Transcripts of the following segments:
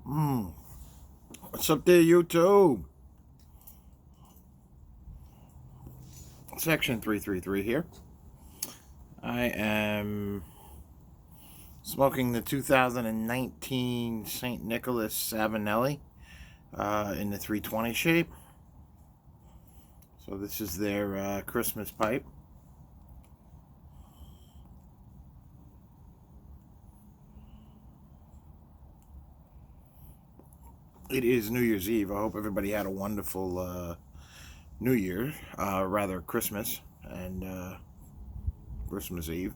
What's up there, YouTube? Section 333 here. I am smoking the 2019 St. Nicholas Savinelli in the 320 shape. So this is their Christmas pipe. It is New Year's Eve. I hope everybody had a wonderful New Year, rather Christmas and Christmas Eve.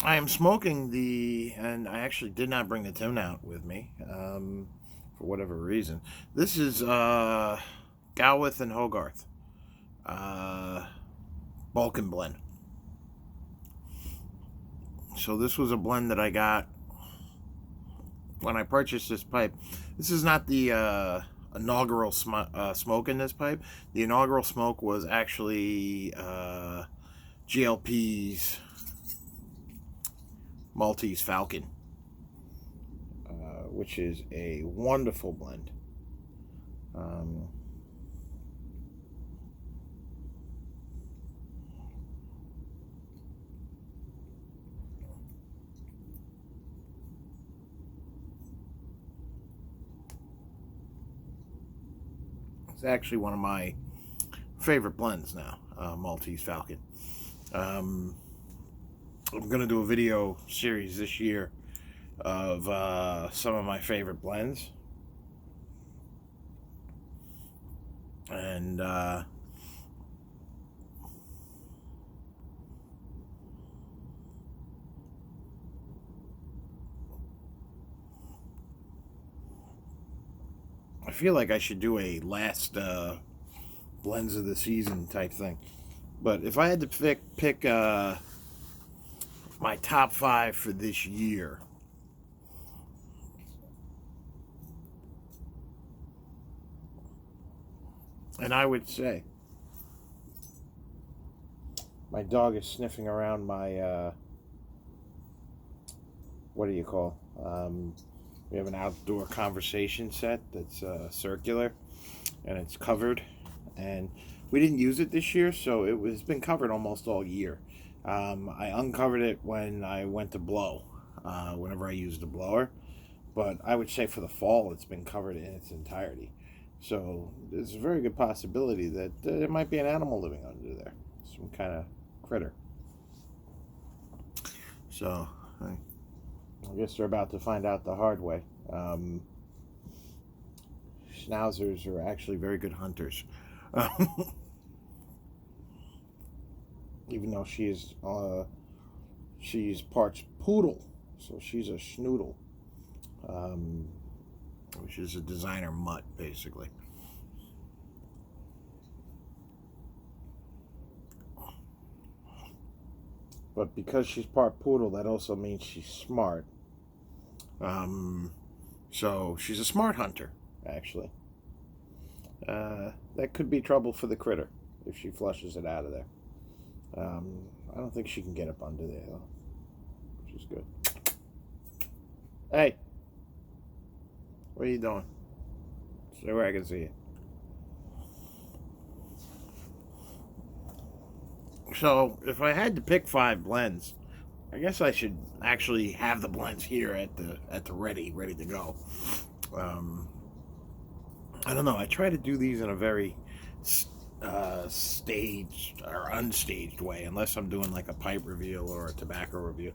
I am smoking and I actually did not bring the tin out with me for whatever reason. This is Gowith and Hogarth Balkan blend. So this was a blend that I got when I purchased this pipe. This is not the inaugural smoke in this pipe. The inaugural smoke was actually GLP's Maltese Falcon, which is a wonderful blend. It's actually one of my favorite blends now, Maltese Falcon. I'm going to do a video series this year of some of my favorite blends. And I feel like I should do a last blends of the season type thing. But if I had to pick my top 5 for this year, and I would say my dog is sniffing around my what do you call? We have an outdoor conversation set that's circular, and it's covered. And we didn't use it this year, so it's been covered almost all year. I uncovered it when I went to blow, whenever I used the blower. But I would say for the fall, it's been covered in its entirety. So there's a very good possibility that there might be an animal living under there, some kind of critter. So I guess they're about to find out the hard way. Schnauzers are actually very good hunters. Even though she's parts poodle, so she's a schnoodle, which is a designer mutt, basically. But because she's part poodle, that also means she's smart. So she's a smart hunter, actually. That could be trouble for the critter if she flushes it out of there. I don't think she can get up under there, though, which is good. Hey, what are you doing? Stay where I can see you. So, if I had to pick 5 blends, I guess I should actually have the blends here at the ready to go. I don't know. I try to do these in a very staged or unstaged way, unless I'm doing like a pipe reveal or a tobacco review.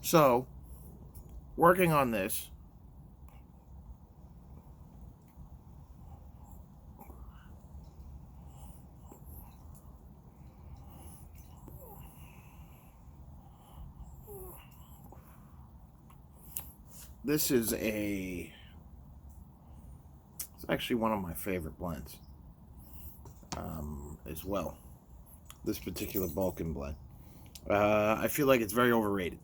So, working on this, it's actually one of my favorite blends as well. This particular Balkan blend. I feel like it's very overrated.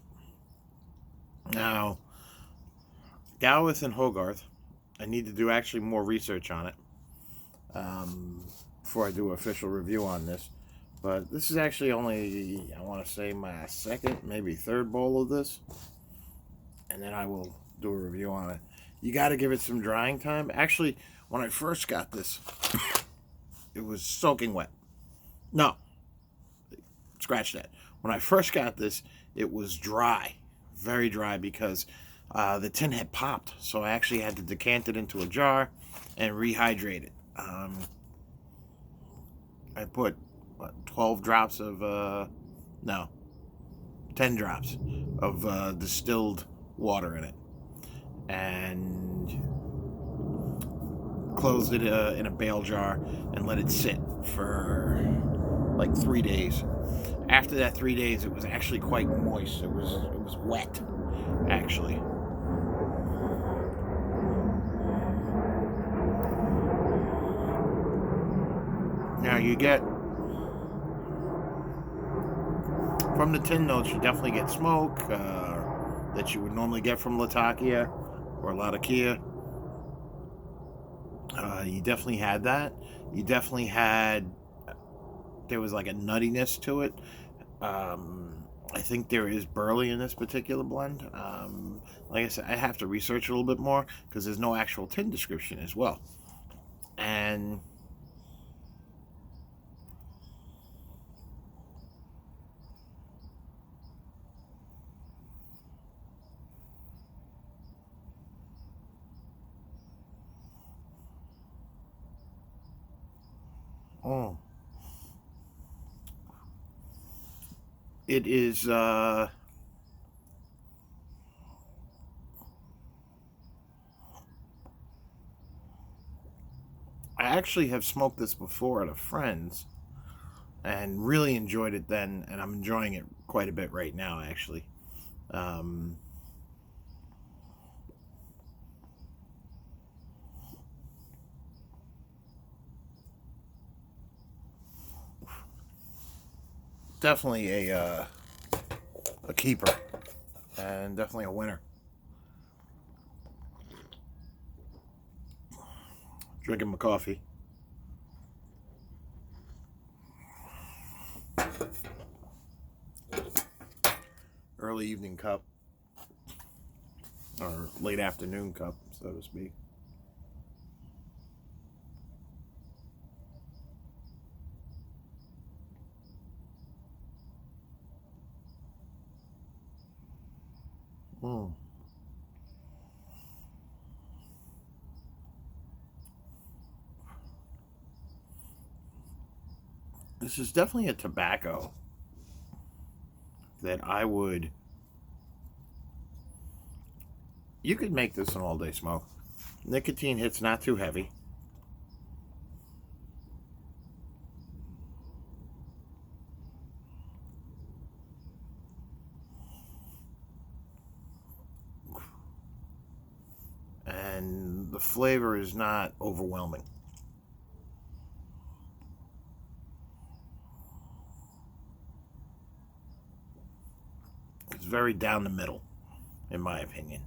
Now, Gowith and Hogarth, I need to do actually more research on it before I do an official review on this. But this is actually only, I want to say, my second, maybe third bowl of this. And then I will do a review on it. You got to give it some drying time. Actually, when I first got this, it was soaking wet. No, scratch that. When I first got this, it was dry, very dry, because the tin had popped. So I actually had to decant it into a jar and rehydrate it. I put 12 drops of, no, 10 drops of distilled water in it, and closed it in a bale jar and let it sit for like 3 days. After that 3 days, it was actually quite moist. It was wet, actually. Now you get, from the tin notes, you definitely get smoke that you would normally get from Latakia or Latakia. You definitely had that. You definitely had, there was like a nuttiness to it. I think there is burley in this particular blend. Like I said, I have to research a little bit more because there's no actual tin description as well. And it is I actually have smoked this before at a friend's and really enjoyed it then, and I'm enjoying it quite a bit right now, actually. Um, Definitely a keeper, and definitely a winner. Drinking my coffee. Early evening cup, or late afternoon cup, so to speak. Mm. This is definitely a tobacco that I would. You could make this an all-day smoke. Nicotine hits not too heavy. And the flavor is not overwhelming. It's very down the middle, in my opinion.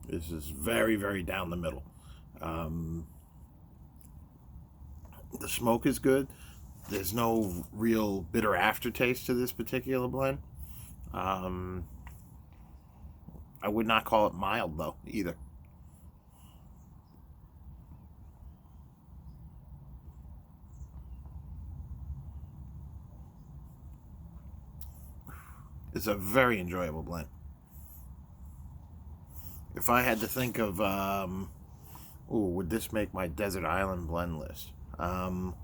This is very, very down the middle. Um, the smoke is good. There's no real bitter aftertaste to this particular blend. Um, I would not call it mild, though, either. It's a very enjoyable blend. If I had to think of, would this make my Desert Island blend list? And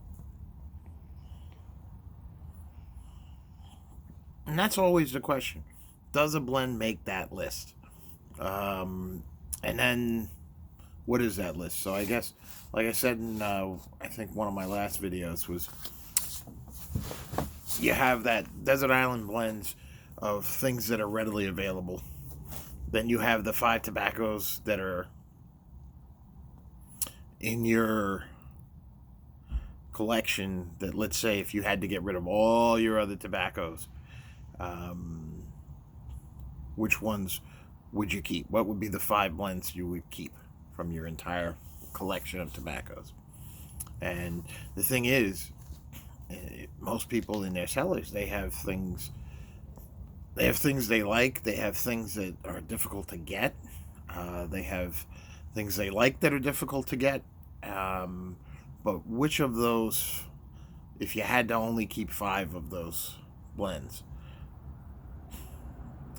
that's always the question. Does a blend make that list? And then, what is that list? So I guess, like I said in, I think one of my last videos was, you have that Desert Island blends of things that are readily available. Then you have the 5 tobaccos that are in your collection that, let's say, if you had to get rid of all your other tobaccos, which ones would you keep? What would be the 5 blends you would keep from your entire collection of tobaccos? And the thing is, most people in their cellars, they have things they like. They have things that are difficult to get. They have things they like that are difficult to get. But which of those, if you had to only keep 5 of those blends,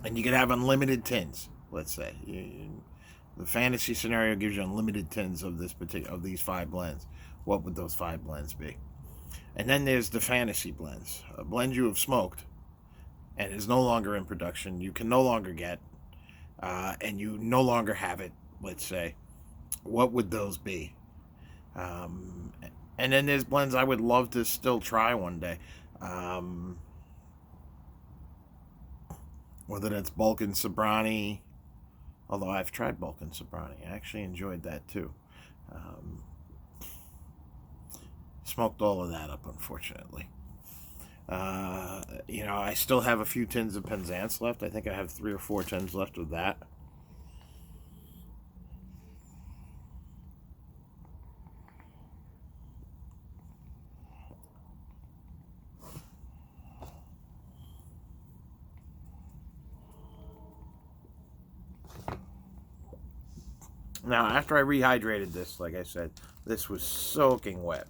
and you could have unlimited tins, let's say, the fantasy scenario gives you unlimited tins of these 5 blends, what would those 5 blends be? And then there's the fantasy blends, a blend you have smoked and is no longer in production, you can no longer get, and you no longer have it, let's say. What would those be? And then there's blends I would love to still try one day. Whether that's Balkan Sobrani, although I've tried Balkan Sobrani. I actually enjoyed that too. Smoked all of that up, unfortunately. I still have a few tins of Penzance left. I think I have 3 or 4 tins left of that. Now, after I rehydrated this, like I said, this was soaking wet.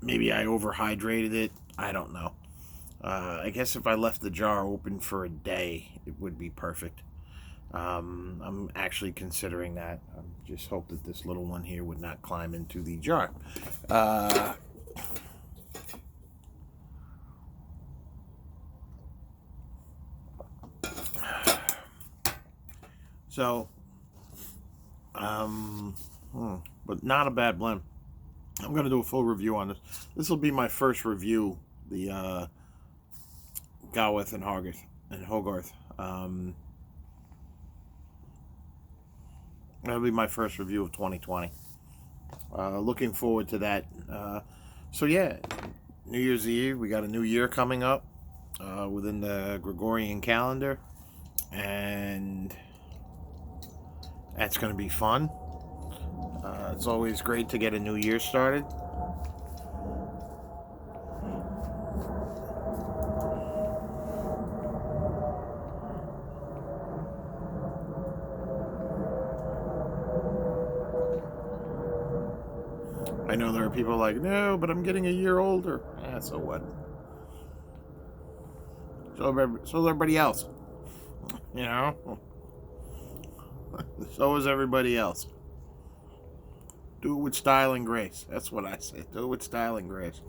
Maybe I overhydrated it. I don't know. I guess if I left the jar open for a day, it would be perfect. I'm actually considering that. I just hope that this little one here would not climb into the jar. But not a bad blend. I'm going to do a full review on this. This will be my first review, the Gowith and Hogarth. That'll be my first review of 2020. Looking forward to that. So yeah, New Year's Eve, we got a new year coming up within the Gregorian calendar, and that's going to be fun. It's always great to get a new year started. I know there are people like, no, but I'm getting a year older. So what? So is everybody else. So is everybody else. Do it with style and grace. That's what I say. Do it with style and grace.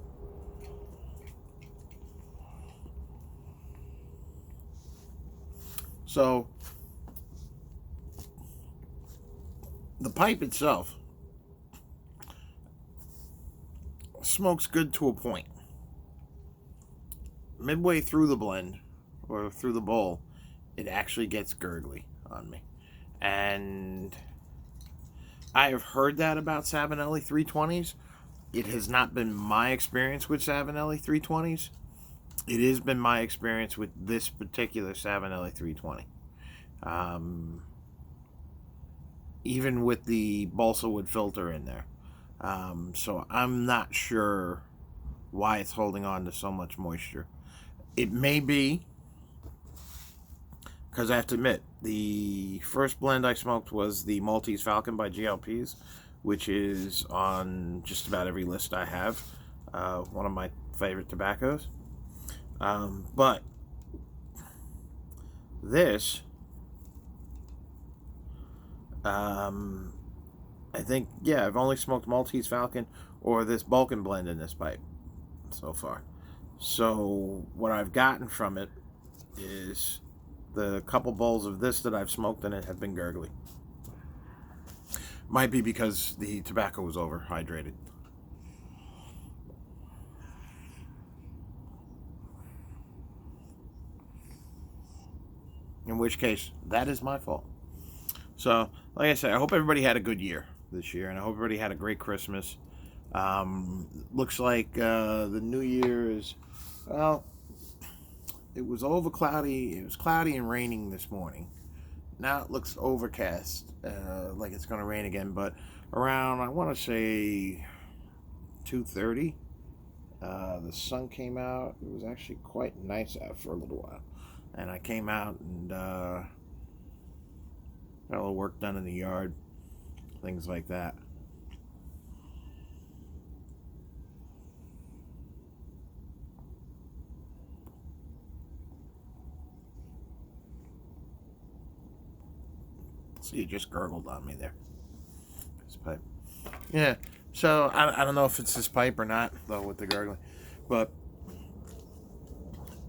So, the pipe itself smokes good to a point. Midway through the blend, or through the bowl, it actually gets gurgly on me. And I have heard that about Savinelli 320s. It has not been my experience with Savinelli 320s. It has been my experience with this particular Savinelli 320. Even with the balsa wood filter in there. So I'm not sure why it's holding on to so much moisture. It may be because I have to admit, the first blend I smoked was the Maltese Falcon by GLPs, which is on just about every list I have. One of my favorite tobaccos. But this, I think, I've only smoked Maltese Falcon or this Balkan blend in this pipe so far. So what I've gotten from it is the couple bowls of this that I've smoked in it have been gurgly. Might be because the tobacco was overhydrated. In which case, that is my fault. So, like I said, I hope everybody had a good year this year, and I hope everybody had a great Christmas. Looks like the New Year's, well, it was cloudy. It was cloudy and raining this morning. Now it looks overcast, like it's going to rain again, but around, I want to say 2:30, the sun came out. It was actually quite nice out for a little while. And I came out and got a little work done in the yard, things like that. So you just gurgled on me there. This pipe. Yeah. So I don't know if it's this pipe or not, though, with the gurgling. But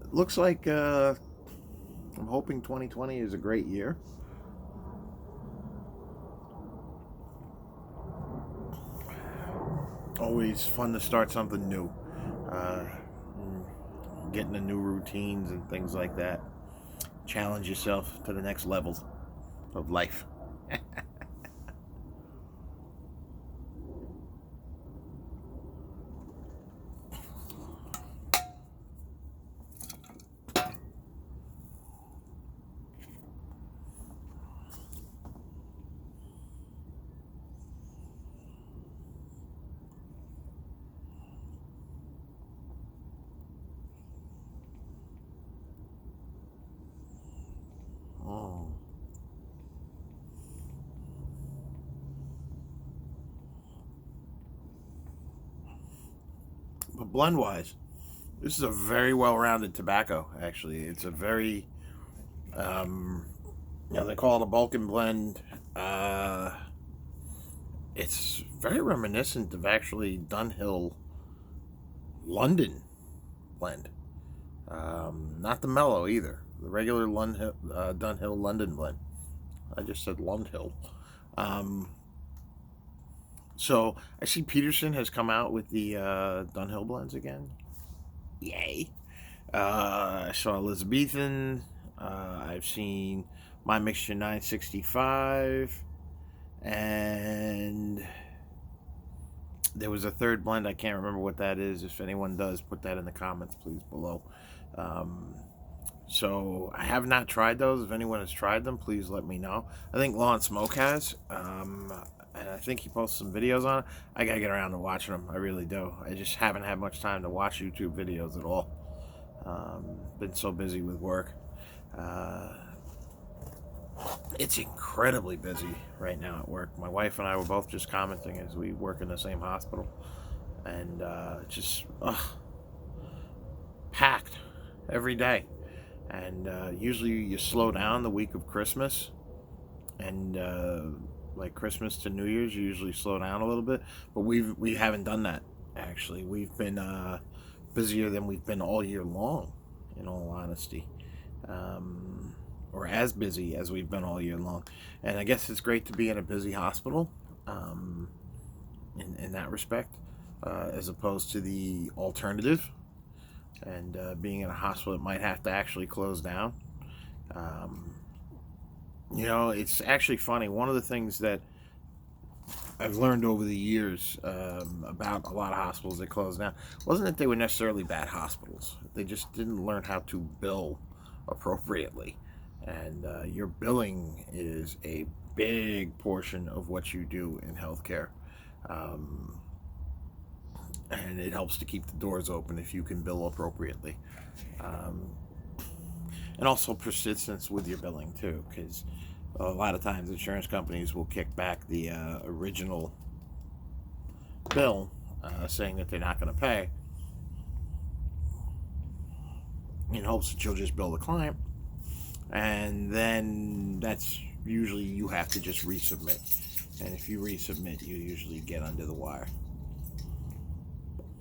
it looks like I'm hoping 2020 is a great year. Always fun to start something new. Getting the new routines and things like that. Challenge yourself to the next level of life. Oh. But blend wise, this is a very well-rounded tobacco. Actually, it's a very, they call it a Balkan blend. It's very reminiscent of actually Dunhill London blend. Not the mellow either. The regular Dunhill London blend. I just said Lundhill. So I see Peterson has come out with the Dunhill blends again. Yay! I saw Elizabethan. I've seen My Mixture 965, and there was a third blend. I can't remember what that is. If anyone does, put that in the comments, please, below. So I have not tried those. If anyone has tried them, please let me know. I think Law and Smoke has, and I think he posts some videos on it. I gotta get around to watching them. I really do. I just haven't had much time to watch YouTube videos at all. Been so busy with work. It's incredibly busy right now at work. My wife and I were both just commenting as we work in the same hospital, and just packed every day. And usually you slow down the week of Christmas, and like Christmas to New Year's, you usually slow down a little bit. But we haven't done that. Actually, we've been busier than we've been all year long, in all honesty, or as busy as we've been all year long. And I guess it's great to be in a busy hospital, in that respect, as opposed to the alternative. And being in a hospital that might have to actually close down. It's actually funny. One of the things that I've learned over the years about a lot of hospitals that closed down wasn't that they were necessarily bad hospitals. They just didn't learn how to bill appropriately. And your billing is a big portion of what you do in healthcare. And it helps to keep the doors open if you can bill appropriately. And also persistence with your billing too, because a lot of times insurance companies will kick back the original bill, saying that they're not going to pay, in hopes that you'll just bill the client, and then that's usually you have to just resubmit. And if you resubmit, you usually get under the wire.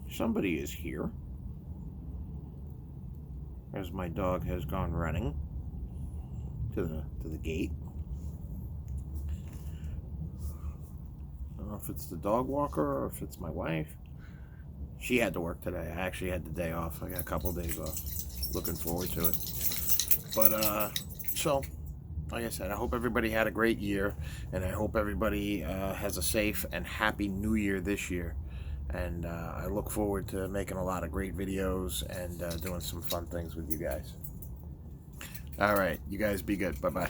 Somebody is here, as my dog has gone running to the gate. I don't know if it's the dog walker or if it's my wife. She had to work today. I actually had the day off. I got a couple of days off. Looking forward to it. But so like I said, I hope everybody had a great year, and I hope everybody has a safe and happy New Year this year. And I look forward to making a lot of great videos and doing some fun things with you guys. All right, you guys be good. Bye-bye.